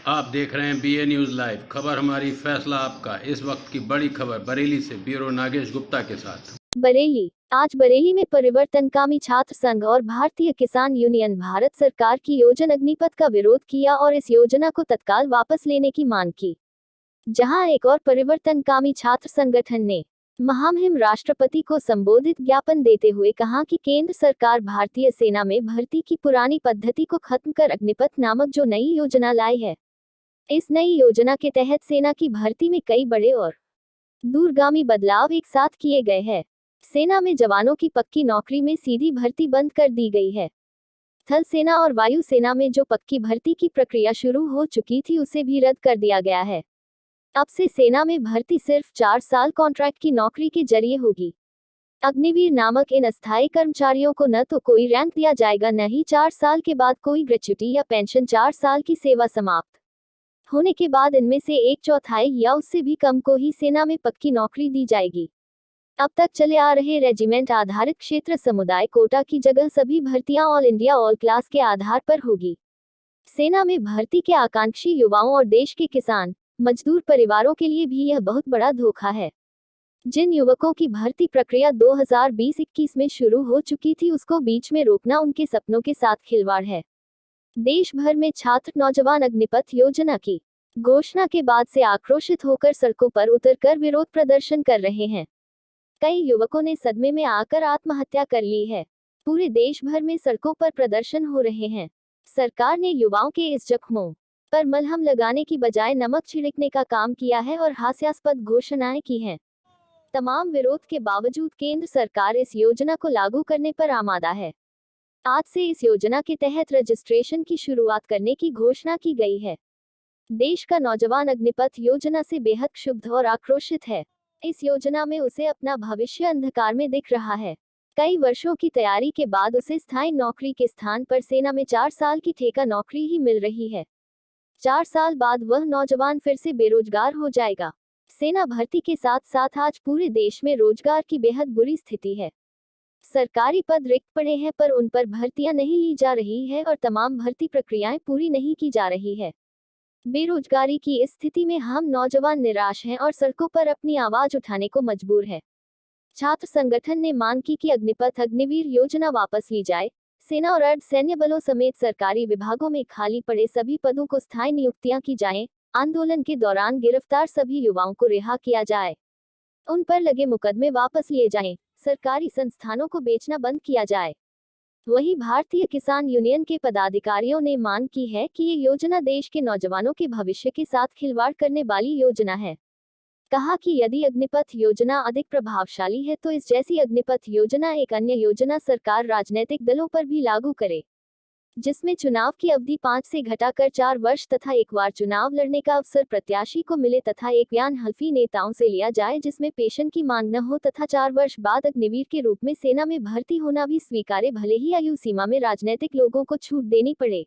आप देख रहे हैं BA न्यूज़ लाइव। खबर हमारी, फैसला आपका। इस वक्त की बड़ी खबर बरेली से ब्यूरो नागेश गुप्ता के साथ। बरेली। आज बरेली में परिवर्तनकामी छात्र संघ और भारतीय किसान यूनियन भारत सरकार की योजना अग्निपथ का विरोध किया और इस योजना को तत्काल वापस लेने की मांग की। जहां एक और परिवर्तनकामी छात्र संगठन ने महामहिम राष्ट्रपति को संबोधित ज्ञापन देते हुए कहा कि केंद्र सरकार भारतीय सेना में भर्ती की पुरानी पद्धति को खत्म कर अग्निपथ नामक जो नई योजना लाई है, इस नई योजना के तहत सेना की भर्ती में कई बड़े और दूरगामी बदलाव एक साथ किए गए हैं। सेना में जवानों की पक्की नौकरी में सीधी भर्ती बंद कर दी गई है। थल सेना और वायु सेना में जो पक्की भर्ती की प्रक्रिया शुरू हो चुकी थी उसे भी रद्द कर दिया गया है। अब से सेना में भर्ती सिर्फ 4 साल कॉन्ट्रैक्ट की नौकरी के जरिए होगी। अग्निवीर नामक इन अस्थायी कर्मचारियों को न तो कोई रैंक दिया जाएगा, न ही 4 साल के बाद कोई ग्रेच्युटी या पेंशन। 4 साल की सेवा समाप्त होने के बाद इनमें से 1/4 या उससे भी कम को ही सेना में पक्की नौकरी दी जाएगी। अब तक चले आ रहे रेजिमेंट आधारित क्षेत्र समुदाय कोटा की जगह सभी भर्तियां ऑल इंडिया ऑल क्लास के आधार पर होगी। सेना में भर्ती के आकांक्षी युवाओं और देश के किसान मजदूर परिवारों के लिए भी यह बहुत बड़ा धोखा है। जिन युवकों की भर्ती प्रक्रिया 2020-21 में शुरू हो चुकी थी, उसको बीच में रोकना उनके सपनों के साथ खिलवाड़ है। देश भर में छात्र नौजवान अग्निपथ योजना की घोषणा के बाद से आक्रोशित होकर सड़कों पर उतरकर विरोध प्रदर्शन कर रहे हैं। कई युवकों ने सदमे में आकर आत्महत्या कर ली है। पूरे देश भर में सड़कों पर प्रदर्शन हो रहे हैं। सरकार ने युवाओं के इस जख्मों पर मलहम लगाने की बजाय नमक छिड़कने का काम किया है और हास्यास्पद घोषणाएं की हैं। तमाम विरोध के बावजूद केंद्र सरकार इस योजना को लागू करने पर आमादा है। आज से इस योजना के तहत रजिस्ट्रेशन की शुरुआत करने की घोषणा की गई है। देश का नौजवान अग्निपथ योजना से बेहद क्षुब्ध और आक्रोशित है। इस योजना में उसे अपना भविष्य अंधकार में दिख रहा है। कई वर्षों की तैयारी के बाद उसे स्थायी नौकरी के स्थान पर सेना में 4 साल की ठेका नौकरी ही मिल रही है। 4 साल बाद वह नौजवान फिर से बेरोजगार हो जाएगा। सेना भर्ती के साथ साथ आज पूरे देश में रोजगार की बेहद बुरी स्थिति है। सरकारी पद रिक्त पड़े हैं पर उन पर भर्तियां नहीं ली जा रही है और तमाम भर्ती प्रक्रियाएं पूरी नहीं की जा रही है। बेरोजगारी की इस स्थिति में हम नौजवान निराश हैं और सड़कों पर अपनी आवाज उठाने को मजबूर है। छात्र संगठन ने मांग की कि अग्निपथ अग्निवीर योजना वापस ली जाए। सेना और अर्ध सैन्य बलों समेत सरकारी विभागों में खाली पड़े सभी पदों को स्थायी नियुक्तियां की जाएं। आंदोलन के दौरान गिरफ्तार सभी युवाओं को रिहा किया जाए। उन पर लगे मुकदमे वापस लिए जाएं। सरकारी संस्थानों को बेचना बंद किया जाए। वहीं भारतीय किसान यूनियन के पदाधिकारियों ने मांग की है कि ये योजना देश के नौजवानों के भविष्य के साथ खिलवाड़ करने वाली योजना है। कहा कि यदि अग्निपथ योजना अधिक प्रभावशाली है तो इस जैसी अग्निपथ योजना एक अन्य योजना सरकार राजनीतिक दलों पर भी लागू करे, जिसमें चुनाव की अवधि 5 से घटाकर 4 वर्ष तथा एक बार चुनाव लड़ने का अवसर प्रत्याशी को मिले तथा एक बयान हल्फी नेताओं से लिया जाए जिसमें पेंशन की मांग न हो तथा 4 वर्ष बाद अग्निवीर के रूप में सेना में भर्ती होना भी स्वीकार्य, भले ही आयु सीमा में राजनीतिक लोगों को छूट देनी पड़े।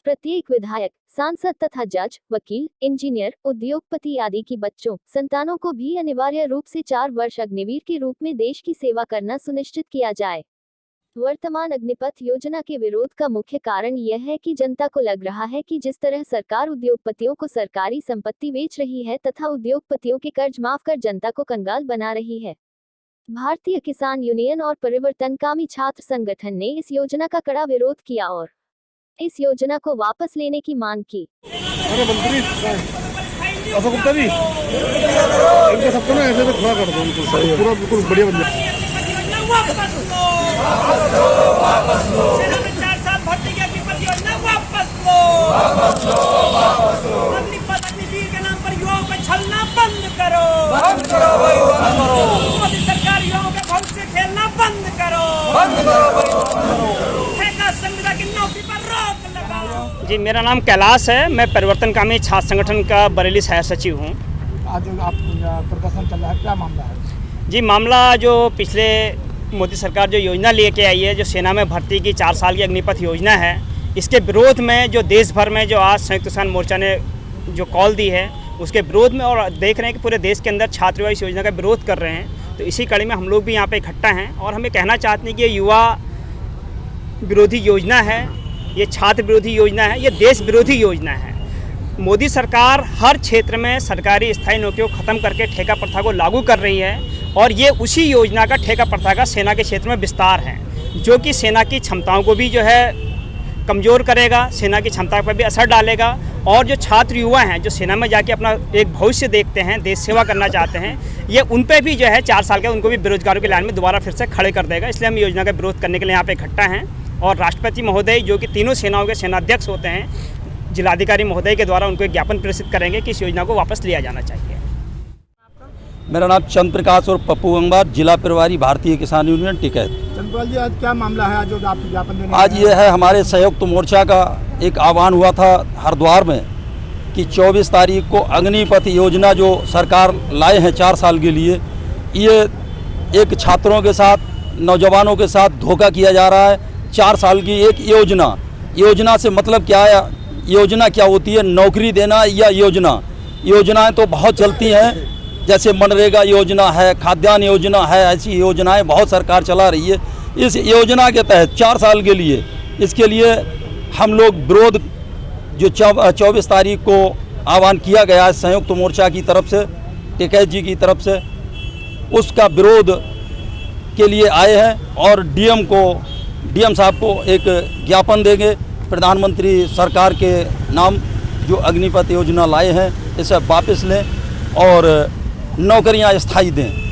प्रत्येक विधायक, सांसद तथा जज, वकील, इंजीनियर, उद्योगपति आदि की बच्चों, संतानों को भी अनिवार्य रूप से 4 वर्ष अग्निवीर के रूप में देश की सेवा करना सुनिश्चित किया जाए। वर्तमान अग्निपथ योजना के विरोध का मुख्य कारण यह है कि जनता को लग रहा है कि जिस तरह सरकार उद्योगपतियों को सरकारी संपत्ति बेच रही है तथा उद्योगपतियों के कर्ज माफ कर जनता को कंगाल बना रही है। भारतीय किसान यूनियन और परिवर्तनकामी छात्र संगठन ने इस योजना का कड़ा विरोध किया और इस योजना को वापस लेने की मांग की। अरे मंत्री अशोक गुप्ता जी, इनका सबको ना ऐसे खड़ा कर दो, उनको सही पूरा बिल्कुल बढ़िया बन जाए। वापस लो, वापस लो। सेना में 4 साल भर्ती की अग्निपथ योजना वापस लो, वापस लो, वापस लो। अग्निपथ अग्निवीर के नाम पर युवाओं पे छलना बंद करो, बंद करो भाई, बंद करो। मोदी सरकार युवाओं के भविष्य खेलना बंद करो, बंद करो भाई, बंद करो। ठेका संविदा की नौकरी पर रोक लगाओ। जी, मेरा नाम कैलाश है। मैं परिवर्तनकामी छात्र संगठन का बरेली सह सचिव हूँ। आज आप प्रदर्शन चल रहा है, क्या मामला है? जी, मामला जो पिछले मोदी सरकार जो योजना लेके आई है, जो सेना में भर्ती की 4 साल की अग्निपथ योजना है, इसके विरोध में जो देश भर में जो आज संयुक्त किसान मोर्चा ने जो कॉल दी है उसके विरोध में, और देख रहे हैं कि पूरे देश के अंदर छात्र युवा इस योजना का विरोध कर रहे हैं, तो इसी कड़ी में हम लोग भी यहाँ पे इकट्ठा हैं और हमें कहना चाहते हैं कि ये युवा विरोधी योजना है, ये छात्र विरोधी योजना है, ये देश विरोधी योजना है। मोदी सरकार हर क्षेत्र में सरकारी स्थायी नौकरियों को ख़त्म करके ठेका प्रथा को लागू कर रही है और ये उसी योजना का ठेका प्रथा का सेना के क्षेत्र में विस्तार है, जो कि सेना की क्षमताओं को भी जो है कमज़ोर करेगा, सेना की क्षमता पर भी असर डालेगा। और जो छात्र युवा हैं जो सेना में जाके अपना एक भविष्य देखते हैं, देश सेवा करना चाहते हैं, ये उन पे भी जो है 4 साल के उनको भी बेरोजगारों की लाइन में दोबारा फिर से खड़े कर देगा। इसलिए हम योजना का विरोध करने के लिए यहाँ पे इकट्ठा हैं और राष्ट्रपति महोदय जो कि तीनों सेनाओं के सेनाध्यक्ष होते हैं, जिलाधिकारी महोदय के द्वारा उनको एक ज्ञापन प्रेषित करेंगे कि इस योजना को वापस लिया जाना चाहिए। मेरा नाम चंद्र प्रकाश और पप्पू गंगवार, जिला प्रभारी भारतीय किसान यूनियन टिकैत। चंद्रपाल जी, आज क्या मामला है जो आप ज्ञापन देने आज ये है, हमारे संयुक्त मोर्चा का एक आह्वान हुआ था हरिद्वार में कि 24 तारीख को अग्निपथ योजना जो सरकार लाए हैं 4 साल के लिए, ये एक छात्रों के साथ, नौजवानों के साथ धोखा किया जा रहा है। 4 साल की एक योजना से मतलब क्या है? योजना क्या होती है? नौकरी देना या योजनाएं तो बहुत चलती हैं, जैसे मनरेगा योजना है, खाद्यान्न योजना है, ऐसी योजनाएं बहुत सरकार चला रही है। इस योजना के तहत 4 साल के लिए, इसके लिए हम लोग विरोध जो 24 तारीख को आह्वान किया गया है संयुक्त मोर्चा की तरफ से, टिकैत जी की तरफ से, उसका विरोध के लिए आए हैं और डीएम साहब को एक ज्ञापन देंगे। प्रधानमंत्री सरकार के नाम जो अग्निपथ योजना लाए हैं इसे वापस लें और नौकरियां स्थायी दें।